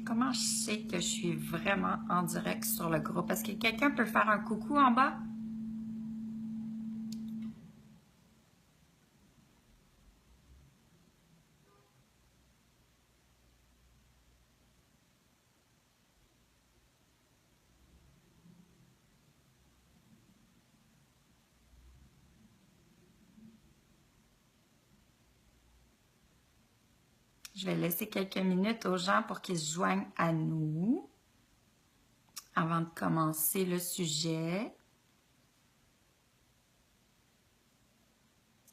Comment je sais que je suis vraiment en direct sur le groupe? Est-ce que quelqu'un peut faire un coucou en bas? Je vais laisser quelques minutes aux gens pour qu'ils se joignent à nous avant de commencer le sujet.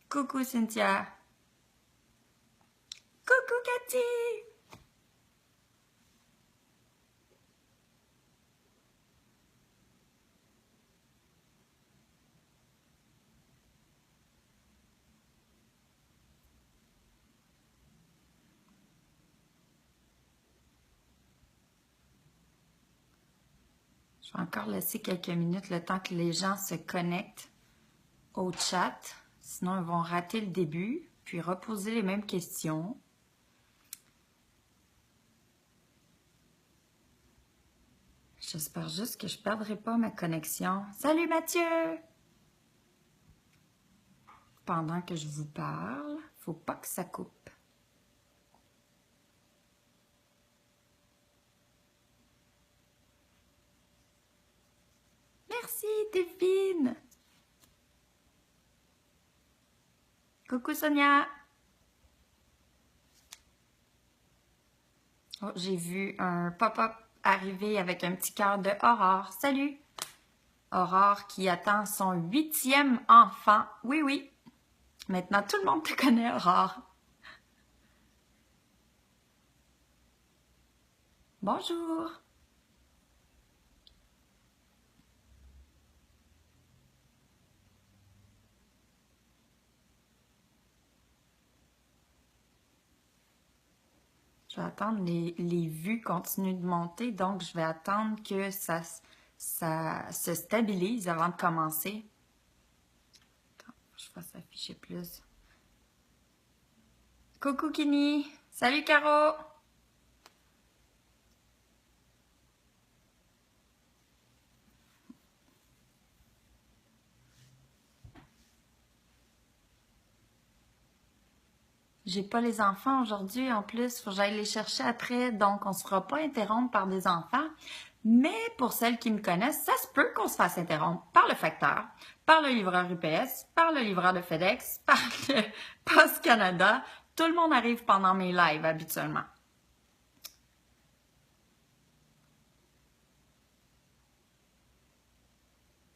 Coucou Cynthia. Coucou Cathy. Je vais encore laisser quelques minutes le temps que les gens se connectent au chat. Sinon, ils vont rater le début, puis reposer les mêmes questions. J'espère juste que je ne perdrai pas ma connexion. Salut Mathieu! Pendant que je vous parle, faut pas que ça coupe. Merci Delphine! Coucou Sonia! Oh, j'ai vu un pop-up arriver avec un petit cœur de Aurore. Salut! Aurore qui attend son 8e enfant. Oui, oui. Maintenant, tout le monde te connaît, Aurore. Bonjour! Je vais attendre les vues continuent de monter, donc je vais attendre que ça se stabilise avant de commencer. Attends, je fasse afficher plus. Coucou Kini! Salut Caro! J'ai pas les enfants aujourd'hui, en plus, faut que j'aille les chercher après, donc on se fera pas interrompre par des enfants. Mais pour celles qui me connaissent, ça se peut qu'on se fasse interrompre par le facteur, par le livreur UPS, par le livreur de FedEx, par le Post Canada. Tout le monde arrive pendant mes lives habituellement.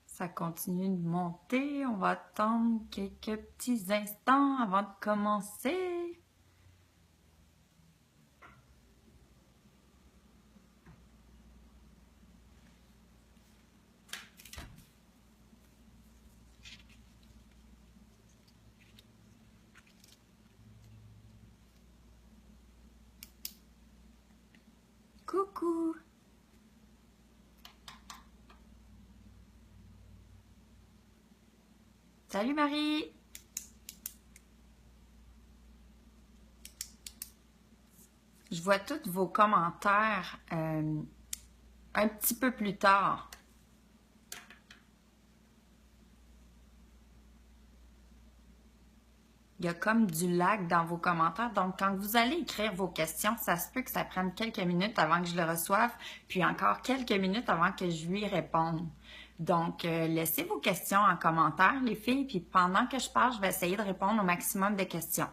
Ça continue de monter. On va attendre quelques petits instants avant de commencer. Coucou! Salut Marie! Je vois tous vos commentaires un petit peu plus tard. Il y a comme du lag dans vos commentaires. Donc, quand vous allez écrire vos questions, ça se peut que ça prenne quelques minutes avant que je le reçoive, puis encore quelques minutes avant que je lui réponde. Donc, laissez vos questions en commentaire, les filles, puis pendant que je parle, je vais essayer de répondre au maximum de questions.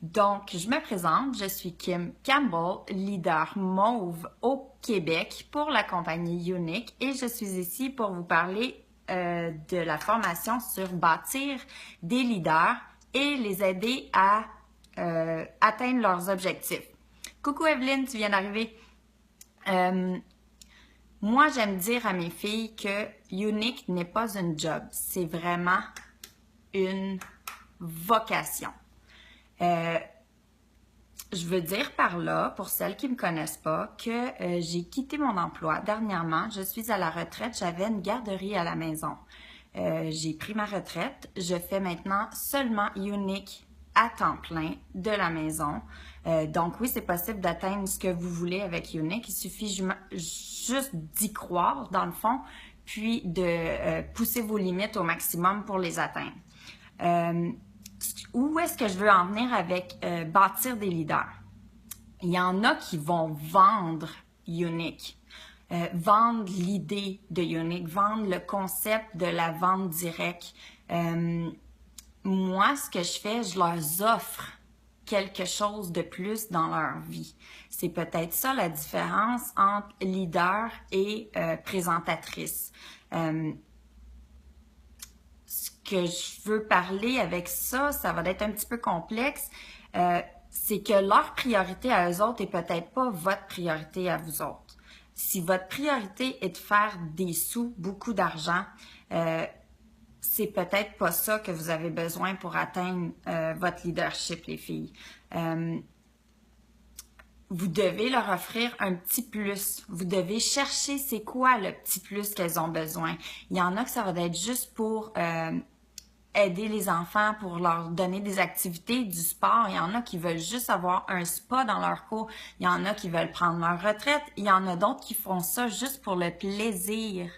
Donc, je me présente, je suis Kim Campbell, leader Mauve au Québec pour la compagnie Younique et je suis ici pour vous parler de la formation sur bâtir des leaders et les aider à atteindre leurs objectifs. Coucou Evelyne, tu viens d'arriver. Moi, j'aime dire à mes filles que Younique n'est pas une job, c'est vraiment une vocation. Je veux dire par là, pour celles qui ne me connaissent pas, que j'ai quitté mon emploi dernièrement. Je suis à la retraite. J'avais une garderie à la maison. J'ai pris ma retraite. Je fais maintenant seulement Younique à temps plein de la maison. Donc oui, c'est possible d'atteindre ce que vous voulez avec Younique. Il suffit juste d'y croire, dans le fond, puis de pousser vos limites au maximum pour les atteindre. Où est-ce que je veux en venir avec bâtir des leaders? Il y en a qui vont vendre Younique, vendre l'idée de Younique, vendre le concept de la vente directe. Moi, ce que je fais, je leur offre quelque chose de plus dans leur vie. C'est peut-être ça la différence entre leader et présentatrice. Ce que je veux parler avec ça, ça va être un petit peu complexe. C'est que leur priorité à eux autres est peut-être pas votre priorité à vous autres. Si votre priorité est de faire des sous, beaucoup d'argent, c'est peut-être pas ça que vous avez besoin pour atteindre votre leadership, les filles. Vous devez leur offrir un petit plus. Vous devez chercher c'est quoi le petit plus qu'elles ont besoin. Il y en a que ça va être juste pour aider les enfants, pour leur donner des activités, du sport. Il y en a qui veulent juste avoir un spa dans leur cours. Il y en a qui veulent prendre leur retraite. Il y en a d'autres qui font ça juste pour le plaisir.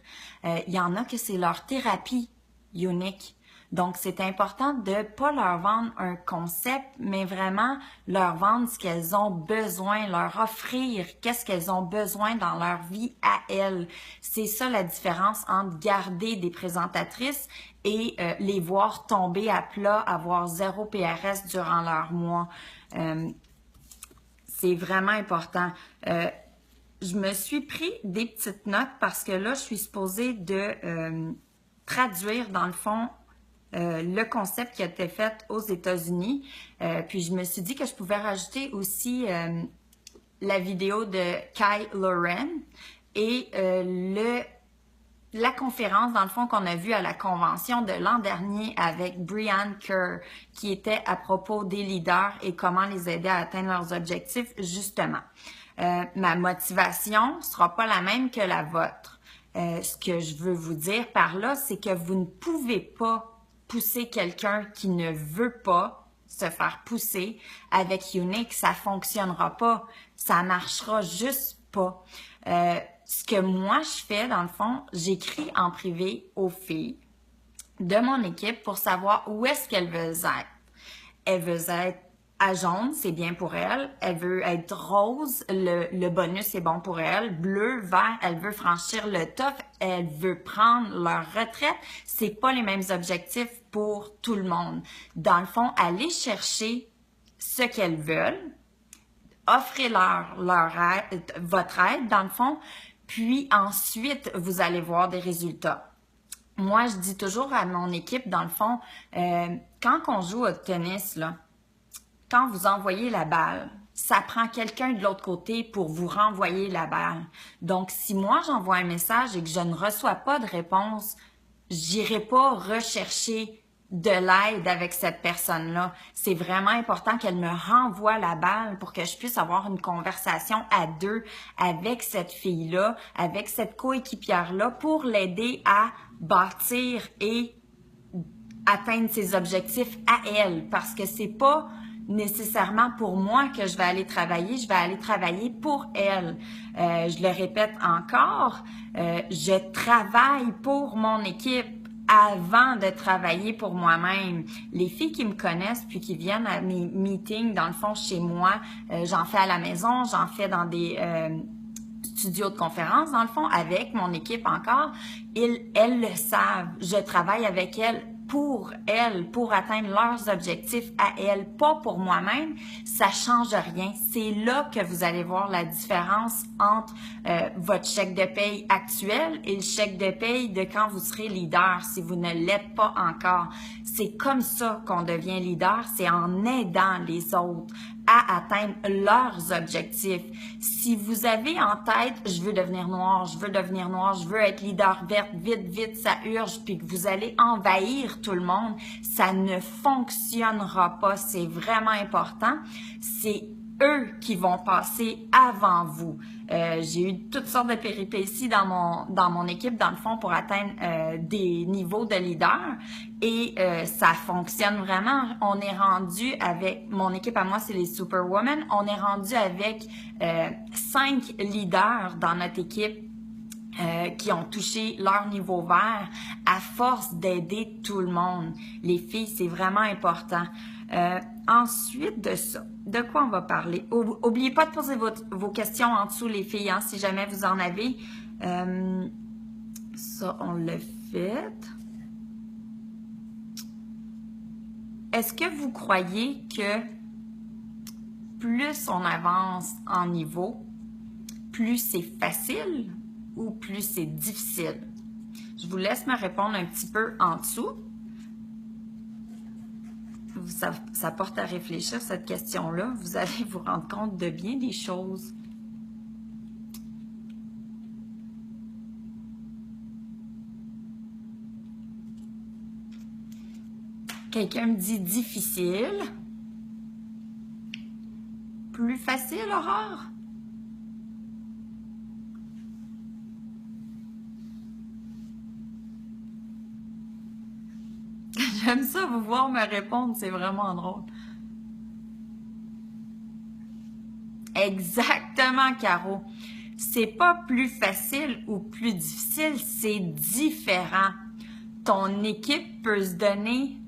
Il y en a que c'est leur thérapie Younique. Donc, c'est important de ne pas leur vendre un concept, mais vraiment leur vendre ce qu'elles ont besoin, leur offrir qu'est-ce qu'elles ont besoin dans leur vie à elles. C'est ça la différence entre garder des présentatrices et les voir tomber à plat, avoir 0 PRS durant leur mois. C'est vraiment important. Je me suis pris des petites notes parce que là, je suis supposée de traduire, dans le fond, le concept qui a été fait aux États-Unis. Puis je me suis dit que je pouvais rajouter aussi la vidéo de Kai Lauren et la conférence, dans le fond, qu'on a vue à la convention de l'an dernier avec Brianne Kerr, qui était à propos des leaders et comment les aider à atteindre leurs objectifs, justement. Ma motivation sera pas la même que la vôtre. Ce que je veux vous dire par là, c'est que vous ne pouvez pas pousser quelqu'un qui ne veut pas se faire pousser avec Younique, ça fonctionnera pas, ça marchera juste pas. Ce que moi je fais, dans le fond, j'écris en privé aux filles de mon équipe pour savoir où est-ce qu'elles veulent être. Elles veulent être à jaune, c'est bien pour elle. Elle veut être rose, le bonus est bon pour elle. Bleu, vert, elle veut franchir le top. Elle veut prendre leur retraite. C'est pas les mêmes objectifs pour tout le monde. Dans le fond, allez chercher ce qu'elles veulent. Offrez-leur votre aide, dans le fond. Puis ensuite, vous allez voir des résultats. Moi, je dis toujours à mon équipe, dans le fond, quand on joue au tennis, là, quand vous envoyez la balle, ça prend quelqu'un de l'autre côté pour vous renvoyer la balle. Donc, si moi, j'envoie un message et que je ne reçois pas de réponse, j'irai pas rechercher de l'aide avec cette personne-là. C'est vraiment important qu'elle me renvoie la balle pour que je puisse avoir une conversation à deux avec cette fille-là, avec cette coéquipière-là pour l'aider à bâtir et atteindre ses objectifs à elle. Parce que c'est pas nécessairement pour moi que je vais aller travailler pour elle. Je le répète encore, je travaille pour mon équipe avant de travailler pour moi-même. Les filles qui me connaissent puis qui viennent à mes meetings, dans le fond, chez moi, j'en fais à la maison, j'en fais dans des studios de conférence, dans le fond, avec mon équipe encore. Elles le savent. Je travaille avec elles pour atteindre leurs objectifs à elles, pas pour moi-même, ça change rien. C'est là que vous allez voir la différence entre votre chèque de paye actuel et le chèque de paye de quand vous serez leader, si vous ne l'êtes pas encore. C'est comme ça qu'on devient leader, c'est en aidant les autres à atteindre leurs objectifs. Si vous avez en tête, je veux devenir noir, je veux être leader verte, vite, ça urge, puis que vous allez envahir tout le monde, ça ne fonctionnera pas. C'est vraiment important. C'est eux qui vont passer avant vous. J'ai eu toutes sortes de péripéties dans mon équipe, dans le fond, pour atteindre des niveaux de leader. Et ça fonctionne vraiment. On est rendu avec, mon équipe à moi, c'est les Superwomen, on est rendu avec 5 leaders dans notre équipe qui ont touché leur niveau vert à force d'aider tout le monde. Les filles, c'est vraiment important. Ensuite de ça, de quoi on va parler? Oubliez pas de poser vos questions en dessous, les filles, hein, si jamais vous en avez. Ça, on l'a fait. Est-ce que vous croyez que plus on avance en niveau, plus c'est facile ou plus c'est difficile? Je vous laisse me répondre un petit peu en dessous. Ça porte à réfléchir, cette question-là. Vous allez vous rendre compte de bien des choses. Quelqu'un me dit difficile. Plus facile, Aurore? J'aime ça, vous voir me répondre, c'est vraiment drôle. Exactement, Caro. C'est pas plus facile ou plus difficile, c'est différent. Ton équipe peut se donner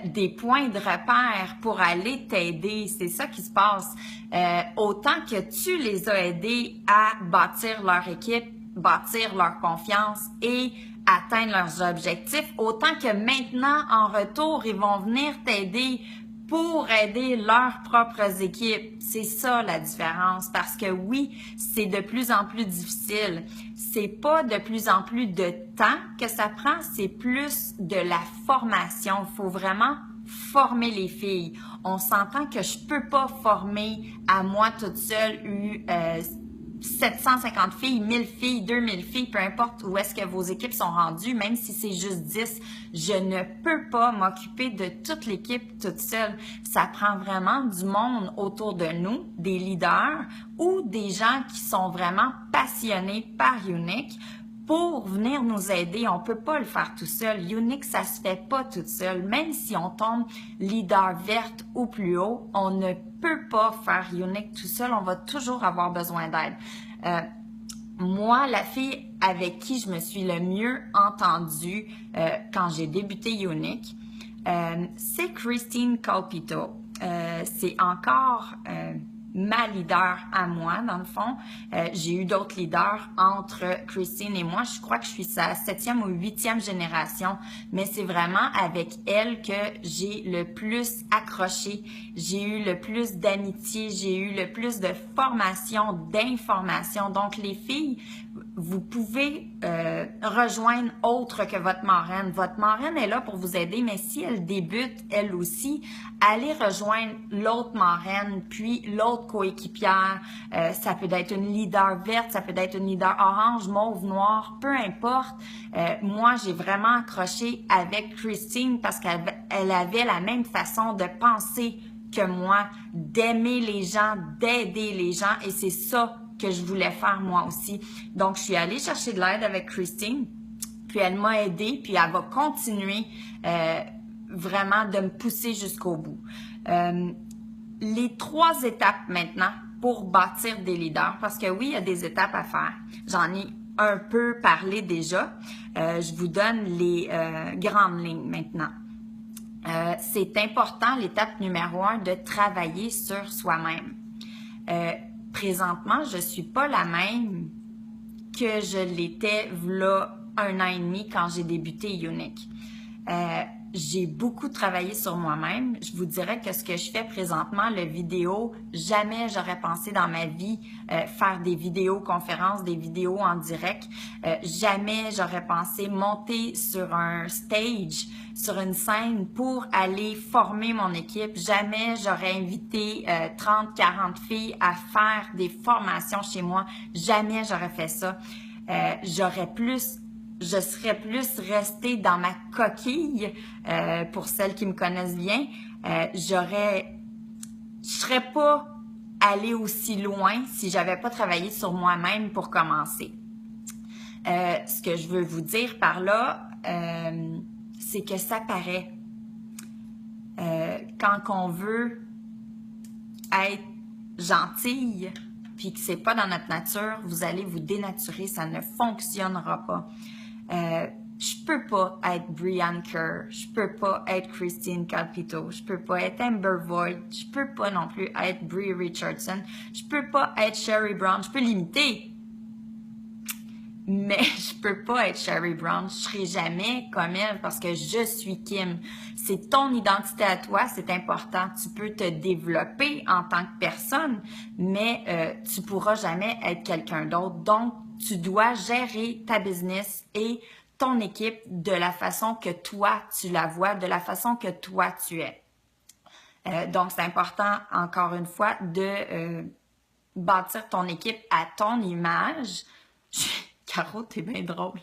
des points de repère pour aller t'aider. C'est ça qui se passe. Autant que tu les as aidés à bâtir leur équipe, bâtir leur confiance et atteindre leurs objectifs, autant que maintenant, en retour, ils vont venir t'aider pour aider leurs propres équipes. C'est ça la différence, parce que oui, c'est de plus en plus difficile. C'est pas de plus en plus de temps que ça prend, c'est plus de la formation. Il faut vraiment former les filles. On s'entend que je peux pas former à moi toute seule 750 filles, 1000 filles, 2000 filles, peu importe où est-ce que vos équipes sont rendues, même si c'est juste 10, je ne peux pas m'occuper de toute l'équipe toute seule. Ça prend vraiment du monde autour de nous, des leaders ou des gens qui sont vraiment passionnés par Younique pour venir nous aider. On peut pas le faire tout seul. Younique, ça se fait pas toute seule. Même si on tombe leader verte ou plus haut, on ne peut pas faire Younique tout seul. On va toujours avoir besoin d'aide. Moi, la fille avec qui je me suis le mieux entendue quand j'ai débuté Younique, c'est Christine Calpito. C'est encore ma leader à moi, dans le fond. J'ai eu d'autres leaders entre Christine et moi. Je crois que je suis sa 7e ou 8e génération, mais c'est vraiment avec elle que j'ai le plus accroché. J'ai eu le plus d'amitié, j'ai eu le plus de formation, d'information. Donc, les filles, vous pouvez rejoindre autre que votre marraine. Votre marraine est là pour vous aider, mais si elle débute, elle aussi, allez rejoindre l'autre marraine, puis l'autre coéquipière. Ça peut être une leader verte, ça peut être une leader orange, mauve, noire, peu importe. Moi, j'ai vraiment accroché avec Christine parce qu'elle avait la même façon de penser que moi, d'aimer les gens, d'aider les gens, et c'est ça que je voulais faire moi aussi. Donc, je suis allée chercher de l'aide avec Christine, puis elle m'a aidée, puis elle va continuer vraiment de me pousser jusqu'au bout. Les 3 étapes maintenant pour bâtir des leaders, parce que oui, il y a des étapes à faire. J'en ai un peu parlé déjà. Je vous donne les grandes lignes maintenant. C'est important, l'étape numéro 1, de travailler sur soi-même. Présentement, je suis pas la même que je l'étais v'là 1 an et demi quand j'ai débuté Younique. J'ai beaucoup travaillé sur moi-même. Je vous dirais que ce que je fais présentement, le vidéo, jamais j'aurais pensé dans ma vie faire des vidéoconférences, des vidéos en direct. Jamais j'aurais pensé monter sur un stage, sur une scène pour aller former mon équipe. Jamais j'aurais invité 30, 40 filles à faire des formations chez moi. Jamais j'aurais fait ça. Je serais plus restée dans ma coquille, pour celles qui me connaissent bien. je serais pas allée aussi loin si j'avais pas travaillé sur moi-même pour commencer. Ce que je veux vous dire par là, c'est que ça paraît. Quand on veut être gentille, puis que c'est pas dans notre nature, vous allez vous dénaturer, ça ne fonctionnera pas. Je peux pas être Brianne Kerr, je peux pas être Christine Calpito, je peux pas être Amber Voigt, je peux pas non plus être Brie Richardson, je peux pas être Sherry Brown, je peux l'imiter, mais je peux pas être Sherry Brown, je serai jamais comme elle parce que je suis Kim. C'est ton identité à toi, c'est important. Tu peux te développer en tant que personne, mais tu pourras jamais être quelqu'un d'autre. Donc, tu dois gérer ta business et ton équipe de la façon que toi, tu la vois, de la façon que toi, tu es. Donc, c'est important, encore une fois, de bâtir ton équipe à ton image. Caro, t'es bien drôle.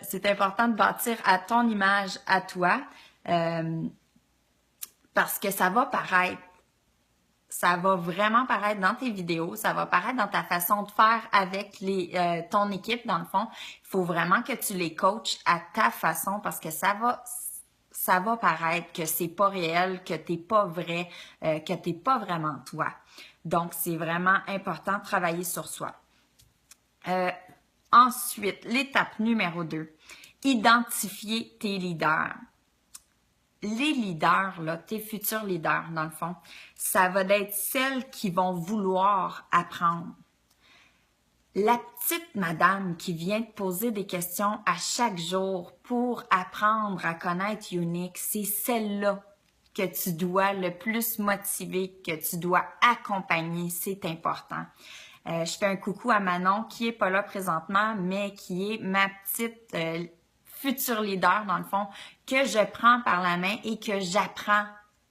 C'est important de bâtir à ton image, à toi, parce que ça va paraître. Ça va vraiment paraître dans tes vidéos, ça va paraître dans ta façon de faire avec ton équipe, dans le fond. Il faut vraiment que tu les coaches à ta façon parce que ça va paraître que c'est pas réel, que t'es pas vrai, que t'es pas vraiment toi. Donc, c'est vraiment important de travailler sur soi. Ensuite, l'étape numéro 2, identifier tes leaders. Les leaders, là, tes futurs leaders, dans le fond, ça va être celles qui vont vouloir apprendre. La petite madame qui vient te poser des questions à chaque jour pour apprendre à connaître Younique, c'est celle-là que tu dois le plus motiver, que tu dois accompagner, c'est important. Je fais un coucou à Manon qui est pas là présentement, mais qui est ma petite future leader, dans le fond, que je prends par la main et que j'apprends.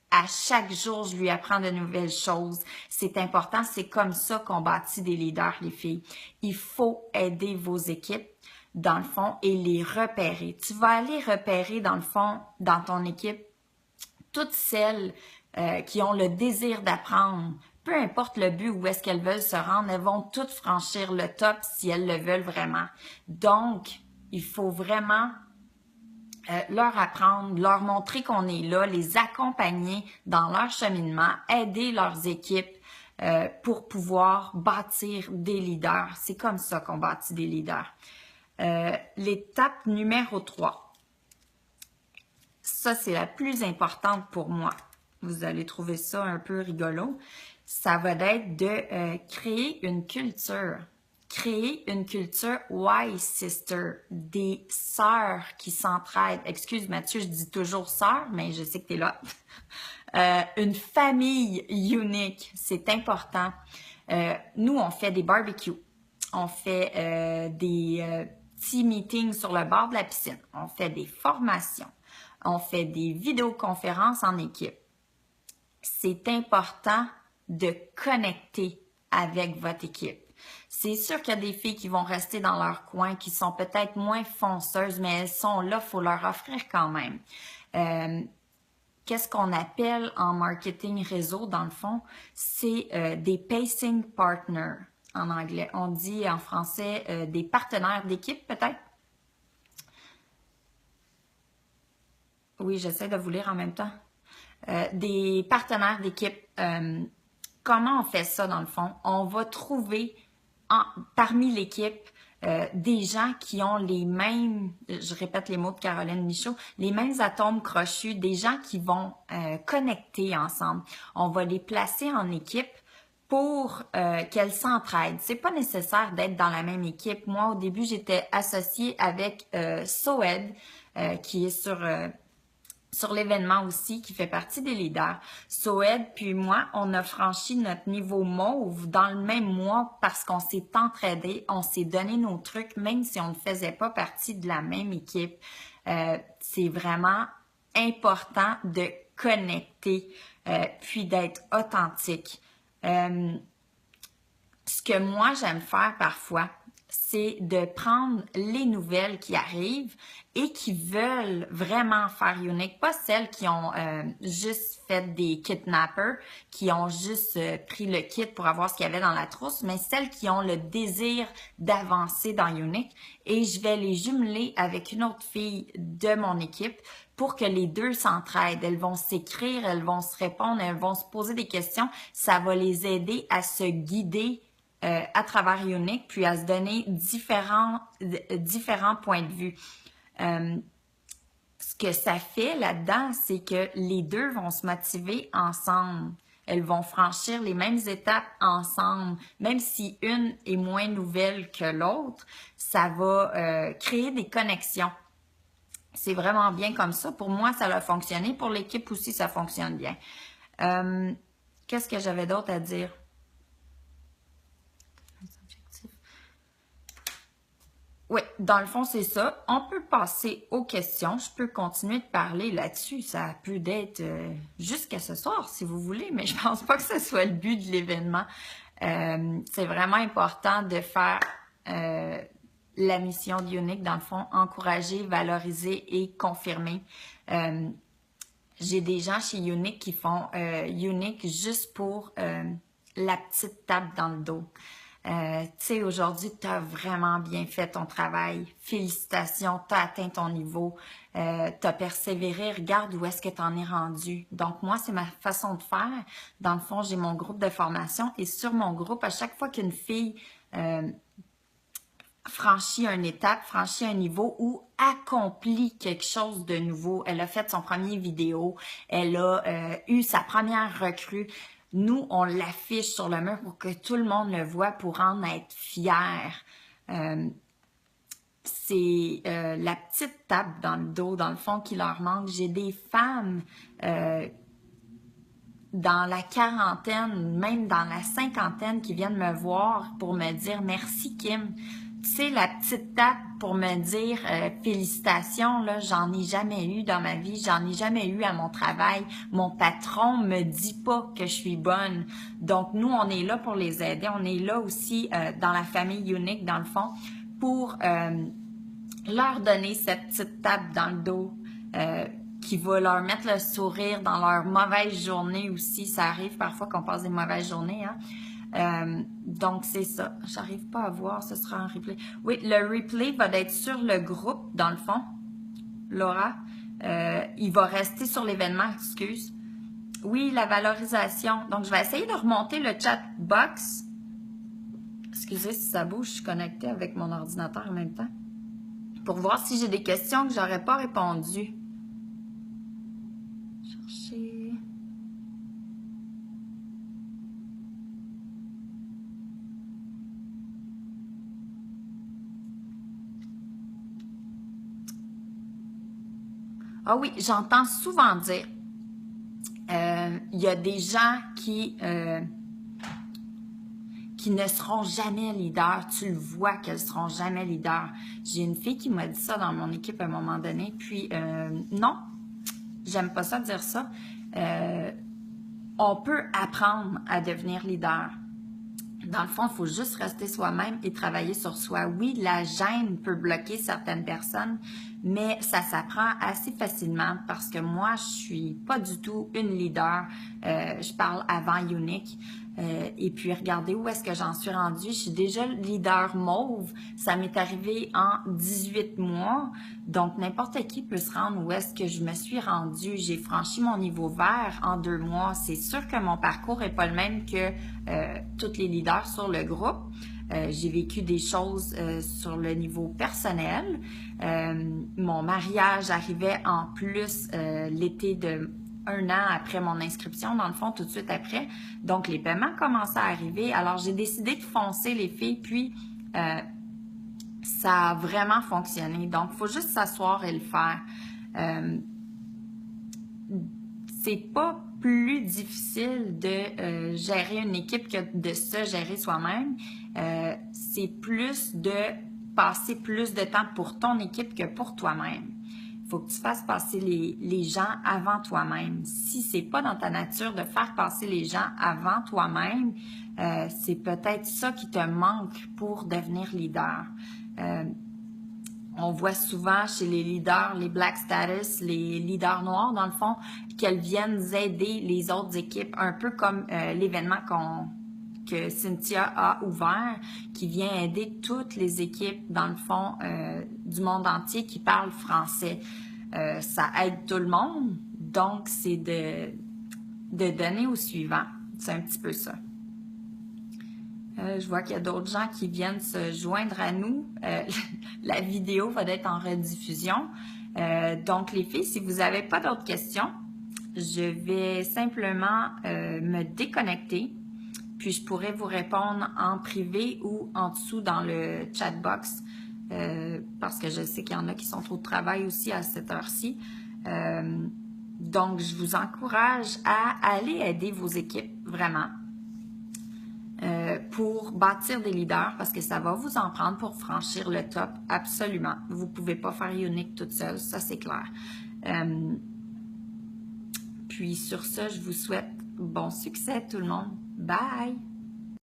À chaque jour, je lui apprends de nouvelles choses. C'est important, c'est comme ça qu'on bâtit des leaders, les filles. Il faut aider vos équipes, dans le fond, et les repérer. Tu vas aller repérer, dans le fond, dans ton équipe, toutes celles qui ont le désir d'apprendre. Peu importe le but où est-ce qu'elles veulent se rendre, elles vont toutes franchir le top si elles le veulent vraiment. Donc, il faut vraiment leur apprendre, leur montrer qu'on est là, les accompagner dans leur cheminement, aider leurs équipes pour pouvoir bâtir des leaders. C'est comme ça qu'on bâtit des leaders. L'étape numéro 3. Ça, c'est la plus importante pour moi. Vous allez trouver ça un peu rigolo. Ça va être de créer une culture. Créer une culture wise sister, des sœurs qui s'entraident. Excuse Mathieu, je dis toujours sœur, mais je sais que tu es là. Une famille unique, c'est important. Nous, on fait des barbecues. On fait des petits meetings sur le bord de la piscine. On fait des formations. On fait des vidéoconférences en équipe. C'est important de connecter avec votre équipe. C'est sûr qu'il y a des filles qui vont rester dans leur coin, qui sont peut-être moins fonceuses, mais elles sont là, il faut leur offrir quand même. Qu'est-ce qu'on appelle en marketing réseau, dans le fond? C'est des pacing partners en anglais. On dit en français des partenaires d'équipe, peut-être? Oui, j'essaie de vous lire en même temps. Des partenaires d'équipe. Comment on fait ça, dans le fond? On va trouver parmi l'équipe des gens qui ont les mêmes, je répète les mots de Caroline Michaud, les mêmes atomes crochus, des gens qui vont connecter ensemble. On va les placer en équipe pour qu'elles s'entraident. C'est pas nécessaire d'être dans la même équipe. Moi, au début, j'étais associée avec Soed, qui est sur l'événement aussi, qui fait partie des leaders. Soed puis moi, on a franchi notre niveau mauve dans le même mois parce qu'on s'est entraidés, on s'est donné nos trucs, même si on ne faisait pas partie de la même équipe. C'est vraiment important de connecter, puis d'être authentique. Ce que moi, j'aime faire parfois, c'est de prendre les nouvelles qui arrivent et qui veulent vraiment faire unique, pas celles qui ont juste fait des kidnappers, qui ont juste pris le kit pour avoir ce qu'il y avait dans la trousse, mais celles qui ont le désir d'avancer dans unique. Et je vais les jumeler avec une autre fille de mon équipe pour que les deux s'entraident. Elles vont s'écrire, elles vont se répondre, elles vont se poser des questions. Ça va les aider à se guider à travers Unique, puis à se donner différents points de vue. Ce que ça fait là-dedans, c'est que les deux vont se motiver ensemble. Elles vont franchir les mêmes étapes ensemble. Même si une est moins nouvelle que l'autre, ça va créer des connexions. C'est vraiment bien comme ça. Pour moi, ça a fonctionné. Pour l'équipe aussi, ça fonctionne bien. Qu'est-ce que j'avais d'autre à dire? Oui, dans le fond, c'est ça. On peut passer aux questions. Je peux continuer de parler là-dessus. Ça peut être jusqu'à ce soir, si vous voulez, mais je pense pas que ce soit le but de l'événement. C'est vraiment important de faire la mission d'Unique, dans le fond, encourager, valoriser et confirmer. J'ai des gens chez Unique qui font Unique juste pour la petite tape dans le dos. Tu sais, aujourd'hui, tu as vraiment bien fait ton travail. Félicitations, tu as atteint ton niveau. Tu as persévéré. Regarde où est-ce que tu en es rendu. Donc, moi, c'est ma façon de faire. Dans le fond, j'ai mon groupe de formation et sur mon groupe, à chaque fois qu'une fille franchit une étape, franchit un niveau ou accomplit quelque chose de nouveau, elle a fait son premier vidéo, elle a eu sa première recrue, nous, on l'affiche sur le mur pour que tout le monde le voit, pour en être fier. C'est la petite tape dans le dos, dans le fond, qui leur manque. J'ai des femmes dans la quarantaine, même dans la cinquantaine, qui viennent me voir pour me dire « Merci, Kim ». Tu sais, la petite tape pour me dire félicitations, là, j'en ai jamais eu dans ma vie, j'en ai jamais eu à mon travail. Mon patron me dit pas que je suis bonne. Donc, nous, on est là pour les aider. On est là aussi dans la famille Unique, dans le fond, pour leur donner cette petite tape dans le dos qui va leur mettre le sourire dans leur mauvaise journée aussi. Ça arrive parfois qu'on passe des mauvaises journées, hein. Donc, c'est ça. J'arrive pas à voir, ce sera un replay. Oui, le replay va être sur le groupe, dans le fond. Laura, il va rester sur l'événement, excuse. Oui, la valorisation. Donc, je vais essayer de remonter le chat box. Excusez si ça bouge, je suis connectée avec mon ordinateur en même temps. Pour voir si j'ai des questions que j'aurais pas répondues. Chercher... Ah oui, j'entends souvent dire, il y a des gens qui ne seront jamais leaders. Tu le vois qu'elles seront jamais leaders. J'ai une fille qui m'a dit ça dans mon équipe à un moment donné. Puis, non, j'aime pas ça dire ça. On peut apprendre à devenir leader. Dans le fond, il faut juste rester soi-même et travailler sur soi. Oui, la gêne peut bloquer certaines personnes, mais ça s'apprend assez facilement parce que moi, je suis pas du tout une leader. Je parle avant Unique. Et puis, regardez où est-ce que j'en suis rendue. Je suis déjà leader mauve. Ça m'est arrivé en 18 mois. Donc, n'importe qui peut se rendre où est-ce que je me suis rendue. J'ai franchi mon niveau vert en 2 mois. C'est sûr que mon parcours n'est pas le même que tous les leaders sur le groupe. J'ai vécu des choses sur le niveau personnel. Mon mariage arrivait en plus l'été de 1 an après mon inscription, dans le fond, tout de suite après. Donc, les paiements commençaient à arriver. Alors, j'ai décidé de foncer, les filles, puis ça a vraiment fonctionné. Donc, il faut juste s'asseoir et le faire. C'est pas plus difficile de gérer une équipe que de se gérer soi-même. C'est plus de passer plus de temps pour ton équipe que pour toi-même. faut que tu fasses passer les gens avant toi-même. Si c'est pas dans ta nature de faire passer les gens avant toi-même, c'est peut-être ça qui te manque pour devenir leader. On voit souvent chez les leaders, les Black Status, les leaders noirs, dans le fond, qu'elles viennent aider les autres équipes, un peu comme l'événement que Cynthia a ouvert, qui vient aider toutes les équipes, dans le fond, du monde entier qui parlent français. Ça aide tout le monde, donc c'est de donner au suivant. C'est un petit peu ça. Je vois qu'il y a d'autres gens qui viennent se joindre à nous. La vidéo va être en rediffusion. Donc, les filles, si vous n'avez pas d'autres questions, je vais simplement me déconnecter. Puis, je pourrai vous répondre en privé ou en dessous dans le chat box. Parce que je sais qu'il y en a qui sont au travail aussi à cette heure-ci. Donc, je vous encourage à aller aider vos équipes, vraiment. Pour bâtir des leaders, parce que ça va vous en prendre pour franchir le top, absolument. Vous ne pouvez pas faire Unique toute seule, ça c'est clair. Puis sur ça, je vous souhaite bon succès tout le monde. Bye!